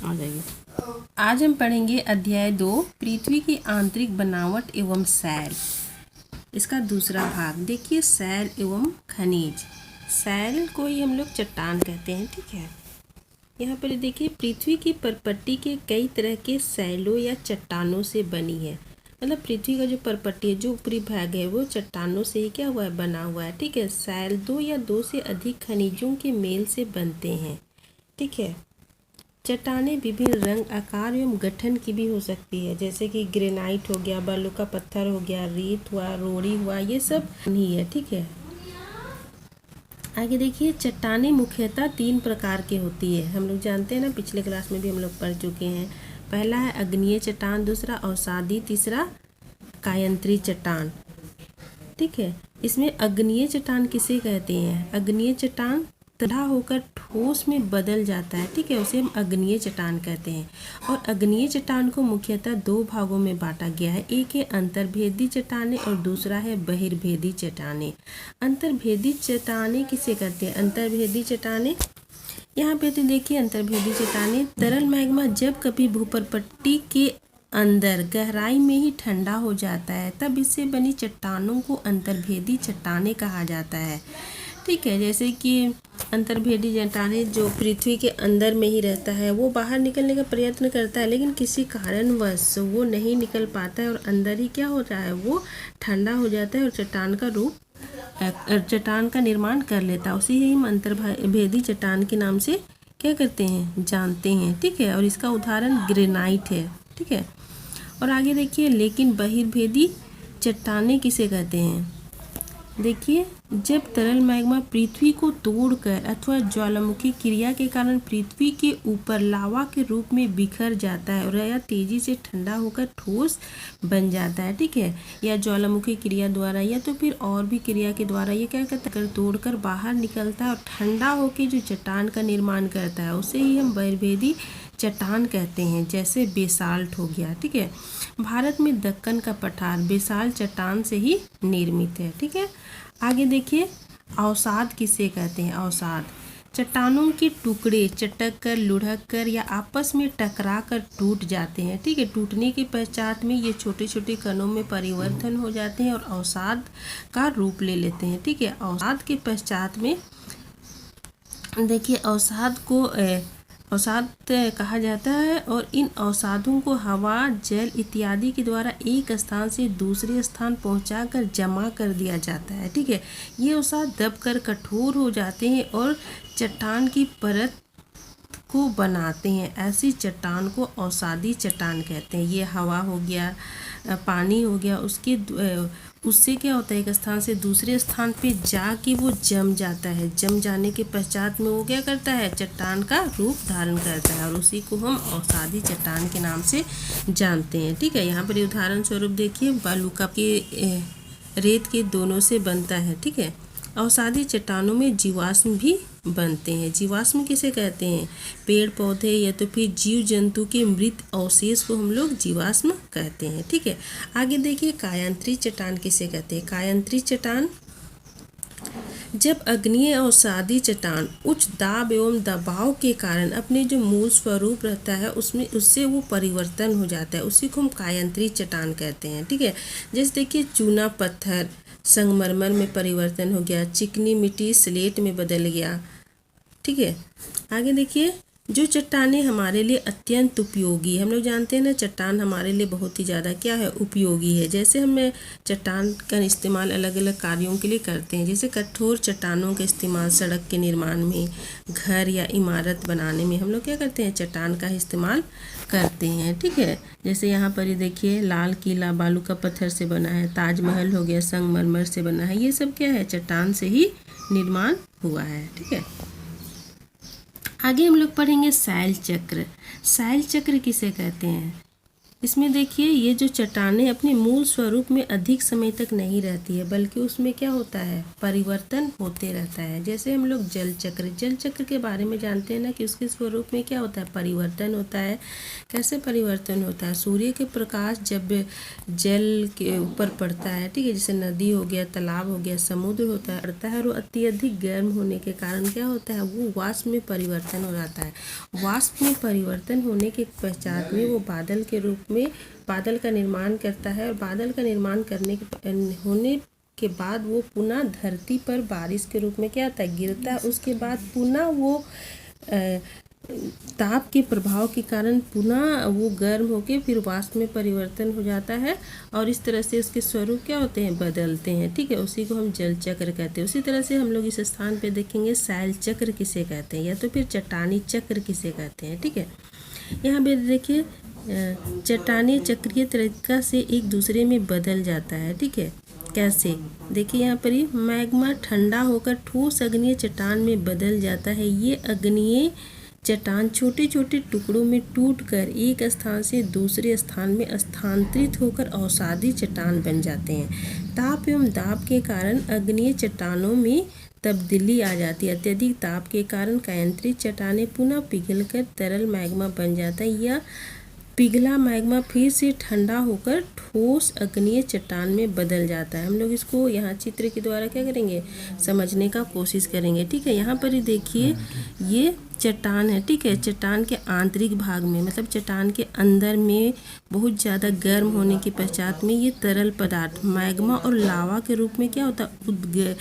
आ जाइए। आज हम पढ़ेंगे अध्याय 2 पृथ्वी की आंतरिक बनावट एवं सैल, इसका दूसरा भाग। देखिए, सैल एवं खनिज। सैल को ही हम लोग चट्टान कहते हैं, ठीक है। यहाँ पर देखिए, पृथ्वी की परपट्टी के कई तरह के सैलों या चट्टानों से बनी है। मतलब पृथ्वी का जो परपट्टी है, जो ऊपरी भाग है, वो चट्टानों से ही क्या हुआ है, बना हुआ है, ठीक है। सैल दो या दो से अधिक खनिजों के मेल से बनते हैं, ठीक है। चट्टानें विभिन्न रंग, आकार एवं गठन की भी हो सकती है, जैसे कि ग्रेनाइट हो गया, बालू का पत्थर हो गया, रेत हुआ, रोड़ी हुआ, ये सब नहीं है, ठीक है। आगे देखिए, चट्टानें मुख्यतः 3 प्रकार की होती है। हम लोग जानते हैं ना, पिछले क्लास में भी हम लोग पढ़ चुके हैं। पहला है अग्नीय चट्टान, दूसरा अवसादी, तीसरा कायंत्री चट्टान, ठीक है। इसमें अग्नीय चट्टान किसे कहते हैं? अग्नीय चट्टान तड़ा होकर ठोस में बदल जाता है, ठीक है, उसे हम अग्नीय चट्टान कहते हैं। और अग्नीय चट्टान को मुख्यतः 2 भागों में बांटा गया है। एक है अंतर्भेदी चट्टानें और दूसरा है बहिर्भेदी चट्टानें। अंतर्भेदी चट्टानें किसे कहते हैं? अंतर्भेदी चट्टानें, यहाँ पे तो देखिए, अंतर्भेदी चट्टानें तरल मैग्मा जब कभी भूपरपट्टी के अंदर गहराई में ही ठंडा हो जाता है, तब इससे बनी चट्टानों को अंतर्भेदी चट्टानें कहा जाता है, ठीक है। जैसे कि अंतर्भेदी चट्टानें जो पृथ्वी के अंदर में ही रहता है, वो बाहर निकलने का प्रयत्न करता है, लेकिन किसी कारणवश वो नहीं निकल पाता है और अंदर ही क्या होता है, वो ठंडा हो जाता है और चट्टान का निर्माण कर लेता है। उसी ही हम अंतर्भेदी चट्टान के नाम से क्या करते हैं, जानते हैं, ठीक है। और इसका उदाहरण ग्रेनाइट है, ठीक है। और आगे देखिए, लेकिन बहिर्भेदी चट्टानें किसे कहते हैं? देखिए, जब तरल मैग्मा पृथ्वी को तोड़कर अथवा ज्वालामुखी क्रिया के कारण पृथ्वी के ऊपर लावा के रूप में बिखर जाता है और यह तेजी से ठंडा होकर ठोस बन जाता है, ठीक है। या ज्वालामुखी क्रिया द्वारा या तो फिर और भी क्रिया के द्वारा ये क्या करता है, तोड़कर बाहर निकलता है और ठंडा होकर जो चट्टान का निर्माण करता है, उसे ही हम बहिर्भेदी चट्टान कहते हैं। जैसे बेसाल्ट हो गया, ठीक है। भारत में दक्कन का पठार बेसाल्ट चट्टान से ही निर्मित है, ठीक है। आगे देखिए, अवसाद किसे कहते हैं? अवसाद चट्टानों के टुकड़े चटक कर, लुढ़क कर या आपस में टकरा कर टूट जाते हैं, ठीक है। टूटने के पश्चात में ये छोटे छोटे कणों में परिवर्तन हो जाते हैं और अवसाद का रूप ले लेते हैं, ठीक है। अवसाद के पश्चात में देखिए, अवसाद कहा जाता है और इन अवसादों को हवा, जल इत्यादि के द्वारा एक स्थान से दूसरे स्थान पहुंचाकर जमा कर दिया जाता है, ठीक है। ये अवसाद दबकर कठोर हो जाते हैं और चट्टान की परत को बनाते हैं। ऐसी चट्टान को अवसादी चट्टान कहते हैं। ये हवा हो गया, पानी हो गया, उससे क्या होता है, एक स्थान से दूसरे स्थान पे जाके वो जम जाता है। जम जाने के पश्चात में वो क्या करता है, चट्टान का रूप धारण करता है और उसी को हम अवसादी चट्टान के नाम से जानते हैं, ठीक है। यहाँ पर उदाहरण स्वरूप देखिए, बालू का के रेत के दोनों से बनता है, ठीक है। अवसादी चट्टानों में जीवाश्म भी बनते हैं। जीवाश्म किसे कहते हैं? पेड़ पौधे या तो फिर जीव जंतु के मृत अवशेष को हम लोग जीवाश्म कहते हैं, ठीक है। आगे देखिए, कायांत्री चट्टान किसे कहते हैं? कायांत्री चट्टान, जब अग्नीय अवसादी चट्टान उच्च दाब एवं दबाव के कारण अपने जो मूल स्वरूप रहता है उससे वो परिवर्तन हो जाता है, उसी को हम कायांत्री चट्टान कहते हैं, ठीक है। जैसे देखिए, चूना पत्थर संगमरमर में परिवर्तन हो गया, चिकनी मिट्टी स्लेट में बदल गया, ठीक है। आगे देखिए, जो चट्टानें हमारे लिए अत्यंत उपयोगी, हम लोग जानते हैं ना, चट्टान हमारे लिए बहुत ही ज़्यादा क्या है, उपयोगी है। जैसे हम चट्टान का इस्तेमाल अलग अलग कार्यों के लिए करते हैं। जैसे कठोर चट्टानों का इस्तेमाल सड़क के निर्माण में, घर या इमारत बनाने में हम लोग क्या करते हैं, चट्टान का इस्तेमाल करते हैं, ठीक है। जैसे यहाँ पर ये देखिए, लाल किला बालू का पत्थर से बना है, ताजमहल हो गया संगमरमर से बना है, ये सब क्या है, चट्टान से ही निर्माण हुआ है, ठीक है। आगे हम लोग पढ़ेंगे सैल चक्र। सैल चक्र किसे कहते हैं? इसमें देखिए ये जो चट्टानें अपने मूल स्वरूप में अधिक समय तक नहीं रहती है, बल्कि उसमें क्या होता है, परिवर्तन होते रहता है। जैसे हम लोग जल चक्र के बारे में जानते हैं ना कि उसके स्वरूप में क्या होता है, परिवर्तन होता है। कैसे परिवर्तन होता है, सूर्य के प्रकाश जब जल के ऊपर पड़ता है, ठीक है, जैसे नदी हो गया, तालाब हो गया, समुद्र होता है और वो अत्यधिक गर्म होने के कारण क्या होता है, वो वाष्प में परिवर्तन हो जाता है। वाष्प में परिवर्तन होने के पश्चात में वो बादल के रूप में बादल का निर्माण करता है, और बादल का निर्माण होने के बाद वो पुनः धरती पर बारिश के रूप में क्या होता है, गिरता है। उसके बाद पुनः वो ताप के प्रभाव के कारण पुनः वो गर्म होके फिर वाष्प में परिवर्तन हो जाता है, और इस तरह से उसके स्वरूप क्या होते हैं, बदलते हैं, ठीक है। उसी को हम जल चक्र कहते हैं। उसी तरह से हम लोग इस स्थान पे देखेंगे शैल चक्र किसे कहते हैं, या तो फिर चट्टानी चक्र किसे कहते हैं, ठीक है। यहाँ पे देखिए चट्टानी चक्रीय तरीका से एक दूसरे में बदल जाता है, ठीक है। कैसे, देखिए यहाँ पर ही मैग्मा ठंडा होकर ठोस अग्नीय चट्टान में बदल जाता है। ये अग्नीय चट्टान छोटे छोटे टुकड़ों में टूटकर एक स्थान से दूसरे स्थान में स्थानांतरित होकर अवसादी चट्टान बन जाते हैं। ताप एवं दाब के कारण अग्नीय चट्टानों में तब्दीली आ जाती है। अत्यधिक ताप के कारण कायांतरित चट्टानें पुनः पिघलकर तरल मैग्मा बन जाता है, या पिघला मैग्मा फिर से ठंडा होकर ठोस अग्नीय चट्टान में बदल जाता है। हम लोग इसको यहाँ चित्र के द्वारा क्या करेंगे, समझने का कोशिश करेंगे, ठीक है। यहाँ पर ही देखिए ये चट्टान है, ठीक है। चट्टान के आंतरिक भाग में, मतलब चट्टान के अंदर में बहुत ज़्यादा गर्म होने के पश्चात में ये तरल पदार्थ मैग्मा और लावा के रूप में क्या होता है,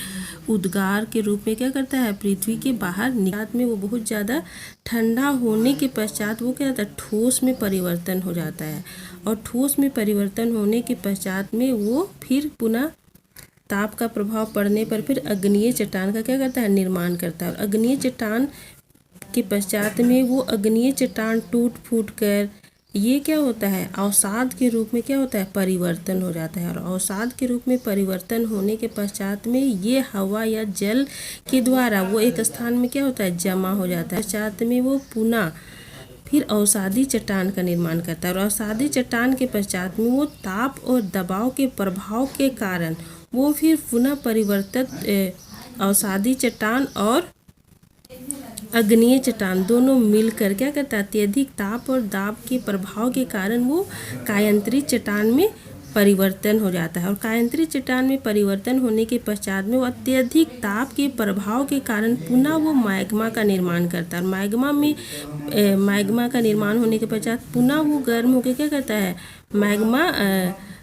उद्गार के रूप में क्या करता है, पृथ्वी के बाहर निकात में वो बहुत ज़्यादा ठंडा होने के पश्चात वो क्या होता है, ठोस में परिवर्तन हो जाता है। और ठोस में परिवर्तन होने के पश्चात में वो फिर पुनः ताप का प्रभाव पड़ने पर फिर अग्नीय चट्टान का क्या करता है, निर्माण करता है। और अग्नीय चट्टान के पश्चात में वो अग्नीय चट्टान टूट फूट कर ये क्या होता है, अवसाद के रूप में क्या होता है, परिवर्तन हो जाता है। और अवसाद के रूप में परिवर्तन होने के पश्चात में ये हवा या जल के द्वारा वो एक स्थान में क्या होता है, जमा हो जाता है। पश्चात में वो पुनः फिर अवसादी चट्टान का निर्माण करता है, और अवसादी चट्टान के पश्चात में वो ताप और दबाव के प्रभाव के कारण वो फिर पुनः परिवर्तित अवसादी चट्टान और अग्नीय चट्टान दोनों मिलकर क्या करता है, अत्यधिक ताप और दाब के प्रभाव के कारण वो कायांतरित चट्टान में परिवर्तन हो जाता है। और कायांतरित चट्टान में परिवर्तन होने के पश्चात में वो अत्यधिक ताप के प्रभाव के कारण पुनः वो मैग्मा का निर्माण करता है। और मैग्मा का निर्माण होने के पश्चात पुनः वो गर्म होकर क्या करता है, मैग्मा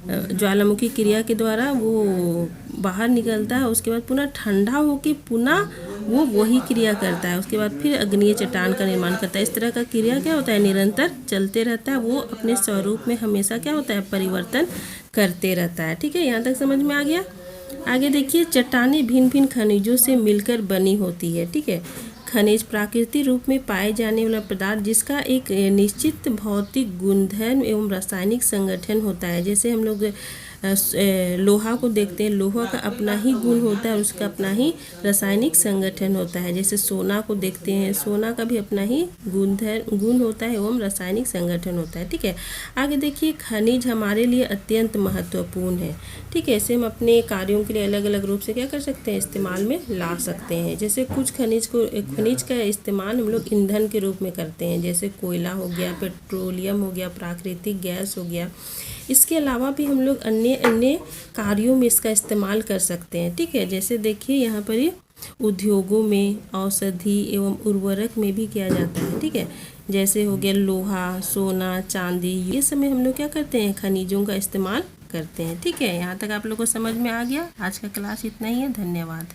ज्वालामुखी क्रिया के द्वारा वो बाहर निकलता है। उसके बाद पुनः ठंडा होकर पुनः वो वही क्रिया करता है। उसके बाद फिर अग्नीय चट्टान का निर्माण करता है। इस तरह का क्रिया क्या होता है, निरंतर चलते रहता है। वो अपने स्वरूप में हमेशा क्या होता है, परिवर्तन करते रहता है, ठीक है। यहाँ तक समझ में आ गया। आगे देखिए, चट्टानें भिन्न भिन्न खनिजों से मिलकर बनी होती है, ठीक है। खनिज प्राकृतिक रूप में पाए जाने वाला पदार्थ जिसका एक निश्चित भौतिक गुणधर्म एवं रासायनिक संगठन होता है। जैसे हम लोग लोहा को देखते हैं, लोहा का अपना ही गुण होता है और उसका अपना ही रासायनिक संगठन होता है। जैसे सोना को देखते हैं, सोना का भी अपना ही गुण होता है एवं रासायनिक संगठन होता है, ठीक है। आगे देखिए, खनिज हमारे लिए अत्यंत महत्वपूर्ण है, ठीक है। इसे हम अपने कार्यों के लिए अलग अलग रूप से क्या कर सकते हैं, इस्तेमाल में ला सकते हैं। जैसे कुछ खनिज का इस्तेमाल हम लोग ईंधन के रूप में करते हैं, जैसे कोयला हो गया, पेट्रोलियम हो गया, प्राकृतिक गैस हो गया। इसके अलावा भी हम लोग अन्य अन्य कार्यों में इसका इस्तेमाल कर सकते हैं, ठीक है। जैसे देखिए यहाँ पर ये उद्योगों में, औषधि एवं उर्वरक में भी किया जाता है, ठीक है। जैसे हो गया लोहा, सोना, चांदी, ये सब में हम लोग क्या करते हैं, खनिजों का इस्तेमाल करते हैं, ठीक है। यहाँ तक आप लोग को समझ में आ गया। आज का क्लास इतना ही है। धन्यवाद।